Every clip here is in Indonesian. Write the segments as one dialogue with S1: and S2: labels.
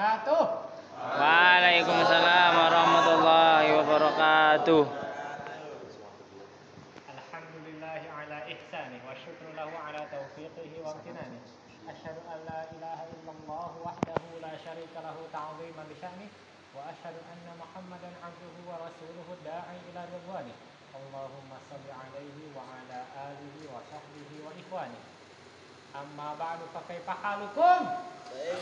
S1: wabarakatuh.
S2: Waalaikumsalam warahmatullahi wabarakatuh.
S1: Alhamdulillahi ala ihsanih wa syukru lahu ala taufiqihi wa amtinani. Asyhadu an la ilaha illallah wahdahu la syarika lahu ta'ziman li sya'nih wa asyhadu anna Muhammadan 'abduhu wa rasuluhu da'i ila ridwanih. Allahumma shalli 'alaihi wa ala alihi wa sahbihi wa ikhwani. Amma ba'du fa kaifa halukum?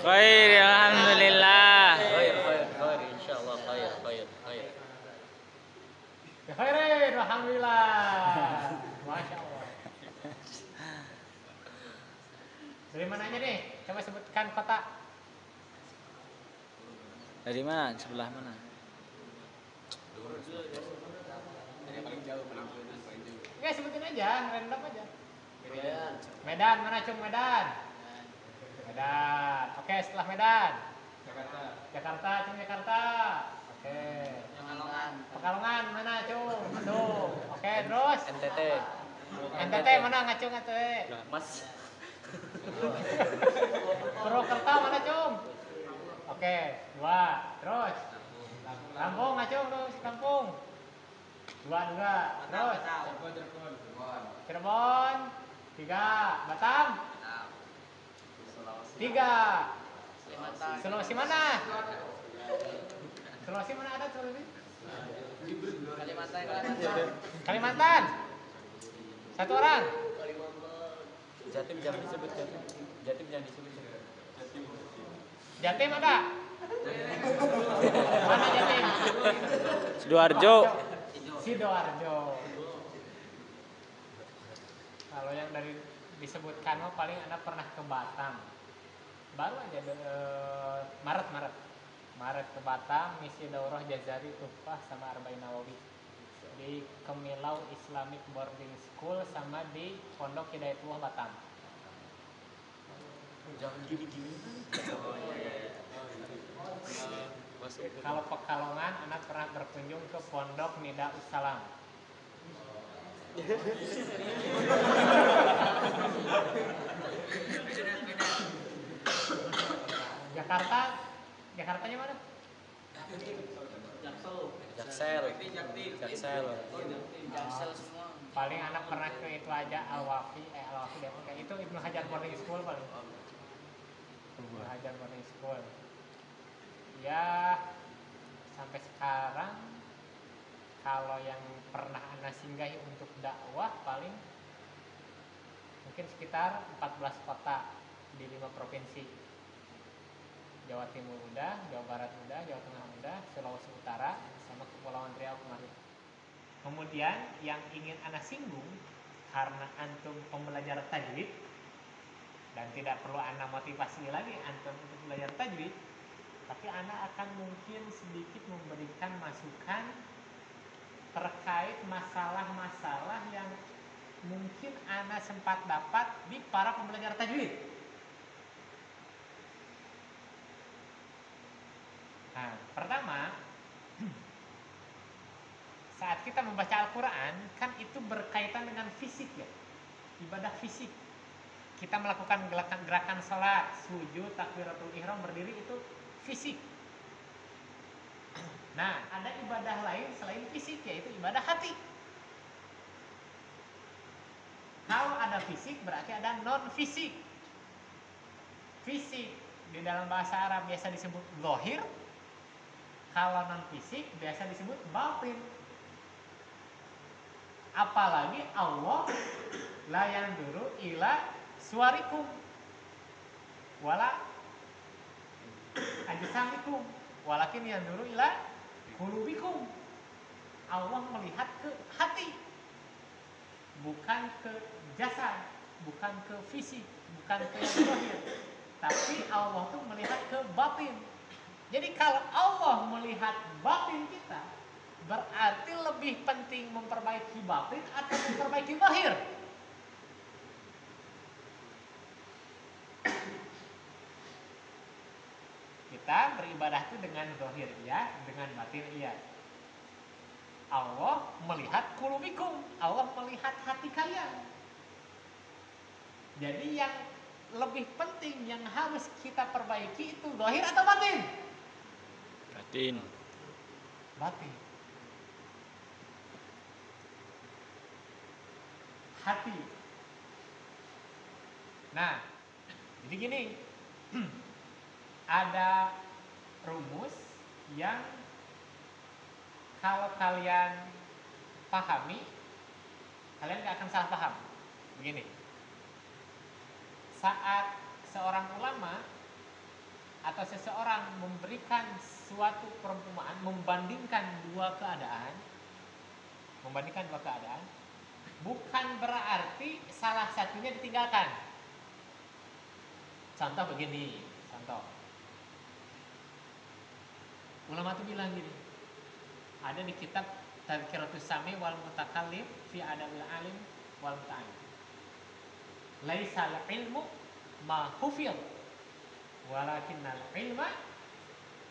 S2: Khair, alhamdulillah.
S3: Khair insyaallah khair.
S1: Khairin, alhamdulillah. Masya Allah. Dari mananya nih? Coba sebutkan kota.
S2: Dari mana? Sebelah mana?
S1: Enggak, sebutin aja, random aja. Medan, mana Cung? Medan. Oke, setelah Medan. Jakarta, Cung, Jakarta. Oke. Pekalongan mana Cung? Bandung. Oke, terus NTT mana ngacung NTT?
S3: Mas.
S1: Purwokerto mana Cung? Oke, 2. Terus Lampung ngacung terus Lampung. 2. Terus Cirebon. 3. Batam. 3. Sulawesi mana? Sulawesi mana ada Sulawesi? Kalimantan. 1 orang.
S3: Jatim jangan disebut.
S1: Jatim ada? Mana Jatim?
S2: Sidoarjo.
S1: Sidoarjo. Kalau yang dari disebutkan paling Anda pernah ke Batam. Baru aja Maret ke Batam, misi daurah Jazari Tufah sama Arba'in Nawawi di Kemilau Islamic Boarding School sama di Pondok Hidayatullah Batam.
S3: Jangan gini-gini.
S1: Kalau Pekalongan, anak pernah berkunjung ke Pondok Nida Ussalam. Jakartanya mana?
S3: Jaksel.
S1: Paling anak pernah ke itu aja Al-Wafi Depok. Itu Ibnu Hajar Boarding School paling. Ibnu Hajar Boarding School. Ya, sampai sekarang kalau yang pernah anak singgahi untuk dakwah paling mungkin sekitar 14 kota di 5 provinsi. Jawa Timur udah, Jawa Barat udah, Jawa Tengah udah, Sulawesi Utara sama Kepulauan Riau kemarin. Kemudian yang ingin anak singgung karena antum pembelajar tajwid dan tidak perlu anak motivasi lagi antum untuk belajar tajwid, tapi anak akan mungkin sedikit memberikan masukan terkait masalah-masalah yang mungkin anak sempat dapat di para pembelajar tajwid. Nah, pertama, saat kita membaca Al-Quran, kan itu berkaitan dengan fisik ya, ibadah fisik. Kita melakukan gerakan salat, sujud, takbiratul ihram, berdiri itu fisik. Nah, ada ibadah lain selain fisik, yaitu ibadah hati. Kalau ada fisik, berarti ada non-fisik. Fisik di dalam bahasa Arab biasa disebut zahir. Kalau non-fisik biasa disebut batin. Apalagi Allah la yanzuru ila suwarikum wala ajsamikum walakin yanzuru ila qulubikum. Allah melihat ke hati, bukan ke jasad, bukan ke fisik, bukan ke zahir, tapi Allah tuh melihat ke batin. Jadi kalau Allah melihat batin kita, berarti lebih penting memperbaiki batin atau memperbaiki zahir? Kita beribadah itu dengan zahir iya, dengan batin iya. Allah melihat qulubikum, Allah melihat hati kalian. Jadi yang lebih penting yang harus kita perbaiki itu zahir atau batin?
S2: Batin.
S1: Batin. Hati. Nah, jadi gini, ada rumus yang kalau kalian pahami, kalian gak akan salah paham. Begini, saat seorang ulama atau seseorang memberikan suatu perumpamaan, membandingkan dua keadaan, bukan berarti salah satunya ditinggalkan. Contoh begini, ulama itu bilang gini, ada di kitab Tadhkiratus Sami wal Mutakallim fi Adabil Alim wal Muta'allim. Laisal ilmu ma hufidh walakinnal ilma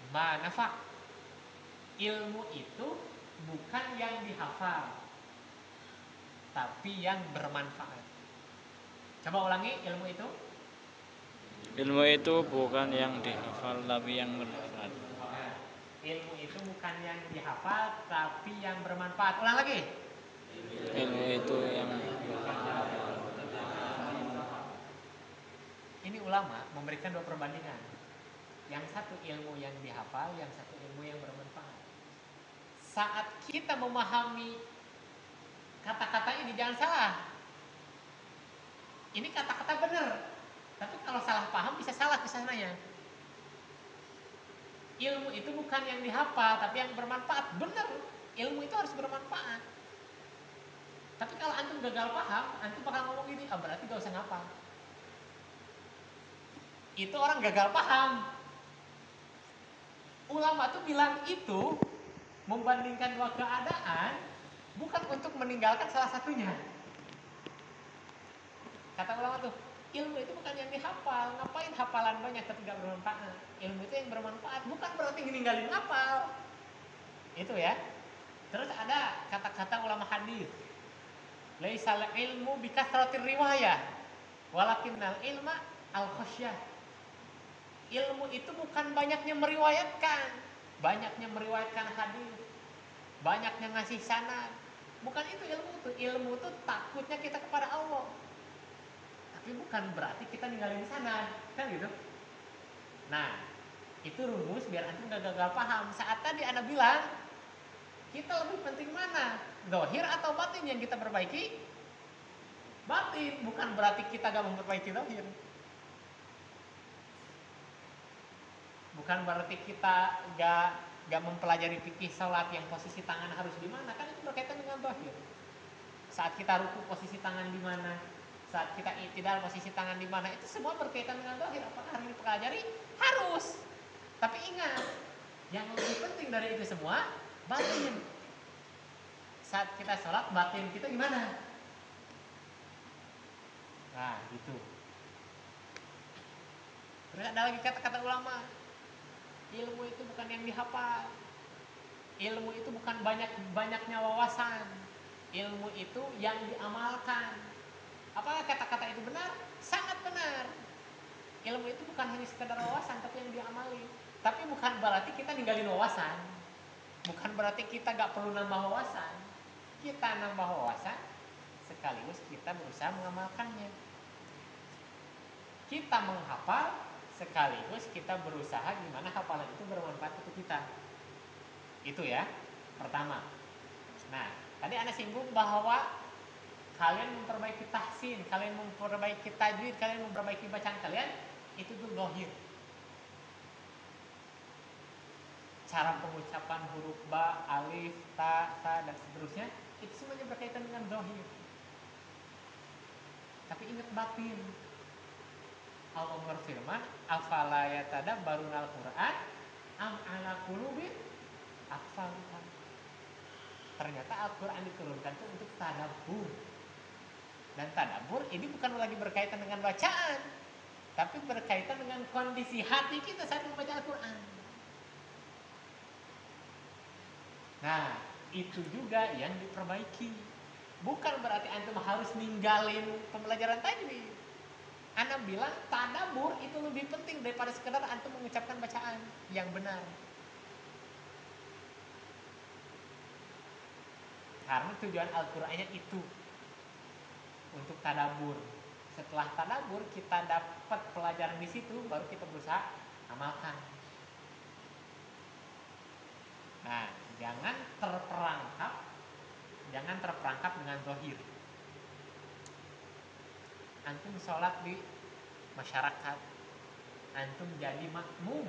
S1: ma nafa'. Ilmu itu bukan yang dihafal, tapi yang bermanfaat. Coba ulangi, ilmu itu?
S2: Ilmu itu bukan yang dihafal tapi yang bermanfaat.
S1: Ilmu itu bukan yang dihafal tapi yang bermanfaat. Ulang lagi.
S2: Ilmu itu yang
S1: Ini ulama memberikan dua perbandingan. Yang satu ilmu yang dihafal, yang satu ilmu yang bermanfaat. Saat kita memahami kata-kata ini jangan salah. Ini kata-kata benar. Tapi kalau salah paham bisa salah kesananya. Ilmu itu bukan yang dihafal tapi yang bermanfaat. Benar, ilmu itu harus bermanfaat. Tapi kalau antum gagal paham, antum bakal ngomong gini, berarti gak usah ngapal. Itu orang gagal paham. Ulama tuh bilang itu membandingkan dua keadaan bukan untuk meninggalkan salah satunya. Kata ulama tuh, ilmu itu bukan yang dihafal. Ngapain hafalan banyak tapi gak bermanfaat? Ilmu itu yang bermanfaat, bukan berarti ninggalin ngapal. Itu ya. Terus ada kata-kata ulama hadis. Laisal ilmu bikasratir riwayah, walakinnal ilma al-khasyah. Ilmu itu bukan banyaknya meriwayatkan, banyaknya meriwayatkan hadis, banyaknya ngasih sanad. Bukan itu ilmu itu. Ilmu itu takutnya kita kepada Allah. Tapi bukan berarti kita ninggalin sanad, kan gitu. Nah, itu rumus biar antum gak gagal paham. Saat tadi Anda bilang, kita lebih penting mana? Zahir atau batin yang kita perbaiki? Batin, bukan berarti kita gak memperbaiki zahir. Bukan berarti kita gak mempelajari fikih salat yang posisi tangan harus di mana, kan itu berkaitan dengan zahir. Saat kita ruku posisi tangan di mana? Saat kita i'tidal posisi tangan di mana, itu semua berkaitan dengan zahir. Apakah hari ini pelajari? Harus. Tapi ingat, yang lebih penting dari itu semua batin. Saat kita sholat, batin kita gimana? Nah, gitu. Terus ada lagi kata-kata ulama, ilmu itu bukan yang dihafal, ilmu itu bukan banyaknya wawasan, ilmu itu yang diamalkan. Apakah kata-kata itu benar? Sangat benar. Ilmu itu bukan hanya sekedar wawasan tapi yang diamali. Tapi bukan berarti kita ninggalin wawasan, bukan berarti kita gak perlu nambah wawasan. Kita nambah wawasan sekaligus kita berusaha mengamalkannya. Kita menghafal sekaligus kita berusaha gimana hafalan itu bermanfaat untuk kita. Itu ya, pertama. Nah, tadi Anda singgung bahwa kalian memperbaiki tahsin, kalian memperbaiki tajwid, kalian memperbaiki bacaan kalian, itu tuh zahir. Cara pengucapan huruf ba, alif, ta, dan seterusnya, itu semuanya berkaitan dengan zahir. Tapi ingat batin. Allah berfirman, afala yatadabbarunal Qur'an am ala qulubin aqfaluha. Ternyata Al-Qur'an diturunkan itu untuk tadabbur. Dan tadabbur ini bukan lagi berkaitan dengan bacaan, tapi berkaitan dengan kondisi hati kita saat membaca Al-Qur'an. Nah, itu juga yang diperbaiki. Bukan berarti antum harus ninggalin pembelajaran tajwid. Ana bilang tadabbur itu lebih penting daripada sekedar antum mengucapkan bacaan yang benar. Karena tujuan Al-Qur'annya itu untuk tadabbur. Setelah tadabbur kita dapat pelajaran di situ, baru kita berusaha amalkan. Nah, jangan terperangkap dengan zahir. Antum sholat di masyarakat, antum jadi makmum,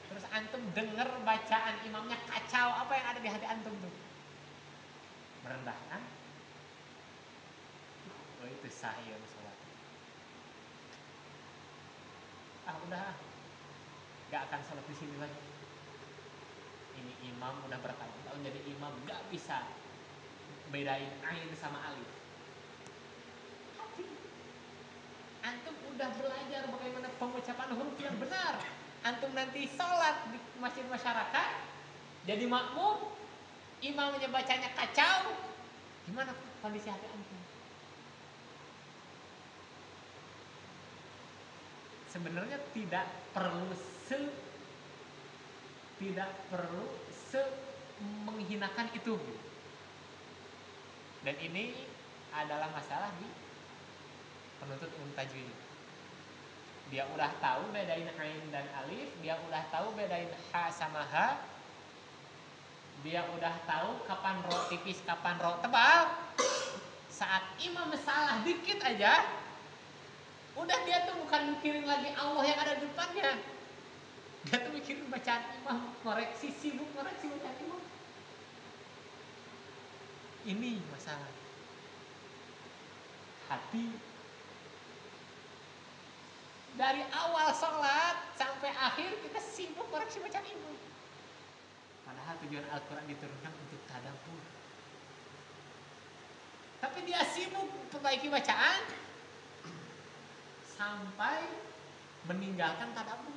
S1: terus antum dengar bacaan imamnya kacau, apa yang ada di hati antum tuh? Merendahkan? Oh, itu sah ya sholat. Udah, gak akan sholat di sini lagi. Ini imam udah bertahun-tahun jadi imam, gak bisa bedain ain sama alif. Antum udah belajar bagaimana pengucapan huruf yang benar. Antum nanti sholat di masjid masyarakat, jadi makmum, imamnya bacanya kacau, gimana kondisi hati antum? Sebenarnya tidak perlu menghinakan itu. Dan ini adalah masalah di penuntut ilmu tajwid. Dia udah tahu bedain ain dan alif, dia udah tahu bedain ha sama ha, dia udah tahu kapan ro tipis, kapan ro tebal. Saat imam salah dikit aja, udah dia tuh bukan mikirin lagi Allah yang ada di depannya, dia tuh mikirin bacaan imam, sibuk ngoreksi bacaan imam. Ini masalah hati. Dari awal sholat sampai akhir kita sibuk koreksi bacaan imam. Padahal tujuan Al-Quran diturunkan untuk tadabbur. Tapi dia sibuk perbaiki bacaan sampai meninggalkan tadabbur.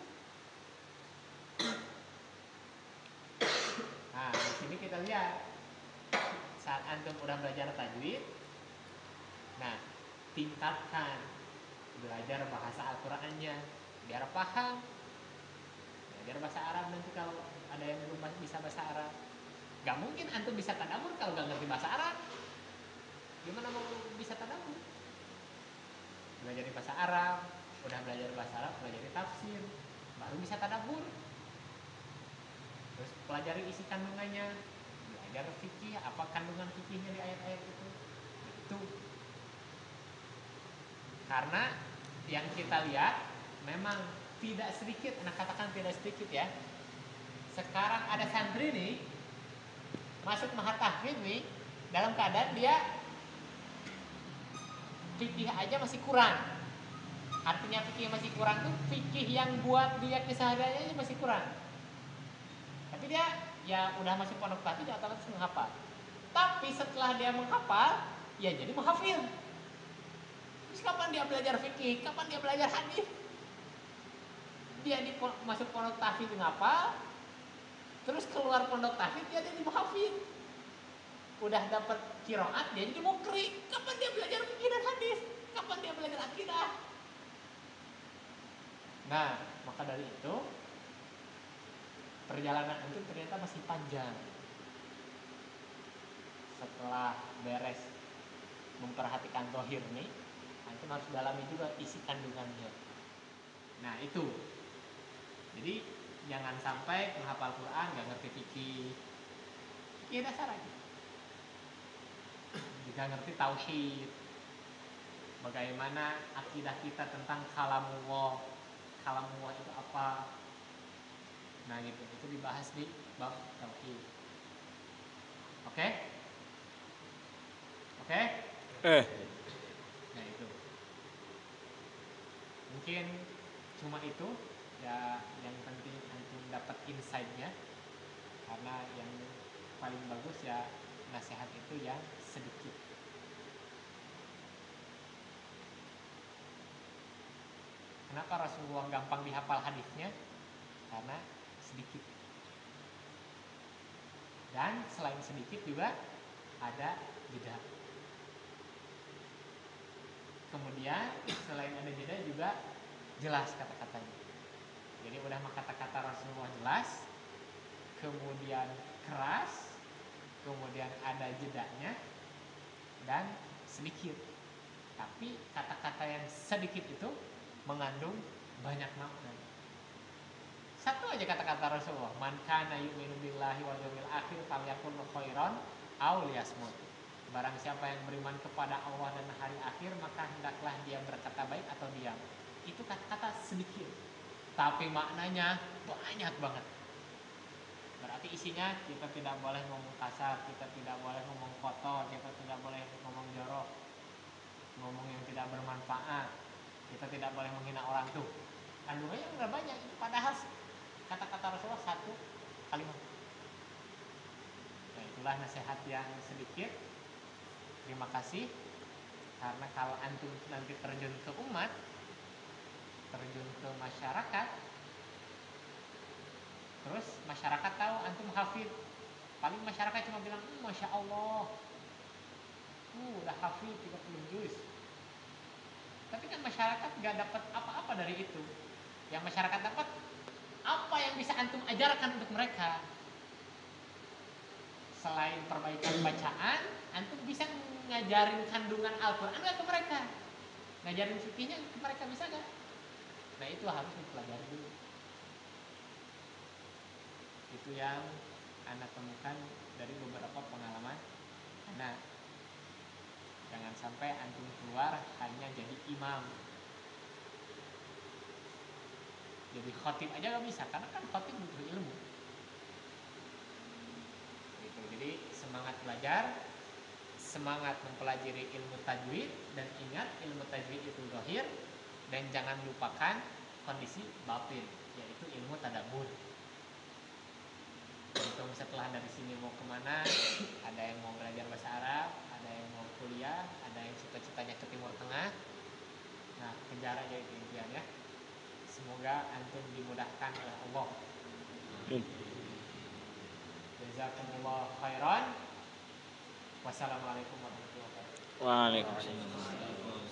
S1: Nah, di sini kita lihat saat antum udah belajar tajwid, nah tingkatkan belajar bahasa Al-Qurannya biar paham. Belajar bahasa Arab nanti kalau ada yang belum bisa bahasa Arab. Gak mungkin antum bisa tadabbur kalau gak ngerti bahasa Arab. Gimana mau bisa tadabbur? Belajar bahasa Arab, udah belajar bahasa Arab, pelajari tafsir, baru bisa tadabbur. Terus pelajari isi kandungannya, belajar fikih, apa kandungan fikihnya di ayat-ayat itu. Itu. Karena yang kita lihat memang tidak sedikit, anak katakan tidak sedikit ya. Sekarang ada santri nih masuk mahat tahfidz nih, dalam keadaan dia fikih aja masih kurang. Artinya fikih masih kurang tuh fikih yang buat dia kesehariannya masih kurang. Tapi dia ya udah masuk pondok tahfidz, dia otomatis menghafal. Tapi setelah dia menghafal, ya jadi menghafil. Terus kapan dia belajar fikih? Kapan dia belajar hadis? Dia masuk pondok tahfidz ngapal, terus keluar pondok tahfidz dia jadi muhafidz. Udah dapat qiraat dia jadi mukri. Kapan dia belajar fikih dan hadis? Kapan dia belajar akidah? Nah, maka dari itu perjalanan itu ternyata masih panjang. Setelah beres memperhatikan zahir nih, antum harus dalami juga isi kandungannya. Nah, itu. Jadi jangan sampai menghafal Quran gak ngerti fikih. Fikih dasar aja. Juga ngerti tauhid. Bagaimana akidah kita tentang kalamullah. Kalamullah itu apa? Nah, gitu. Itu dibahas di bab tauhid. Oke? Oke? Nah, itu. Mungkin cuma itu ya, yang penting antum dapat insight-nya. Karena yang paling bagus ya nasihat itu yang sedikit. Kenapa Rasulullah gampang dihafal hadisnya? Karena sedikit. Dan selain sedikit juga ada jeda. Kemudian selain ada jeda juga jelas kata-katanya. Jadi udah mah kata-kata Rasulullah jelas, kemudian keras, kemudian ada jedanya dan sedikit. Tapi kata-kata yang sedikit itu mengandung banyak makna. Satu aja kata-kata Rasulullah, man kana yu'minu billahi wal yawmil akhir falyakul khairan aw liyasmut. Barang siapa yang beriman kepada Allah dan hari akhir, maka hendaklah dia berkata baik atau diam. Itu kata-kata sedikit, tapi maknanya banyak banget. Berarti isinya kita tidak boleh ngomong kasar, kita tidak boleh ngomong kotor, kita tidak boleh ngomong jorok, ngomong yang tidak bermanfaat, kita tidak boleh menghina orang tuh. Kandungannya udah banyak, itu padahal kata-kata Rasulullah satu kalimat. Nah, itulah nasihat yang sedikit. Terima kasih. Karena kalau antum nanti terjun ke umat, terjun ke masyarakat, terus masyarakat tahu antum hafid, paling masyarakat cuma bilang, Masya Allah, udah hafid 30 juz. Tapi kan masyarakat gak dapat apa-apa dari itu. Yang masyarakat dapat, apa yang bisa antum ajarkan untuk mereka. Selain perbaikan bacaan, antum bisa ngajarin kandungan Al-Quran gak ke mereka, ngajarin fikihnya ke mereka, bisa gak? Nah itu harus dipelajari dulu. Itu yang anak temukan dari beberapa pengalaman anak. Jangan sampai antum keluar hanya jadi imam, jadi khotib aja gak bisa, karena kan khotib butuh ilmu gitu. Jadi semangat belajar, semangat mempelajari ilmu tajwid, dan ingat ilmu tajwid itu zahir, dan jangan lupakan kondisi batin, yaitu ilmu tadabbur. Untung setelah dari sini mau kemana, ada yang mau belajar bahasa Arab, ada yang mau kuliah, ada yang cita-citanya ke Timur Tengah. Nah, kejar aja itu impiannya. Semoga antum dimudahkan oleh Allah. Jazakumullah khairan. Wassalamualaikum warahmatullahi wabarakatuh.
S2: Waalaikumsalam.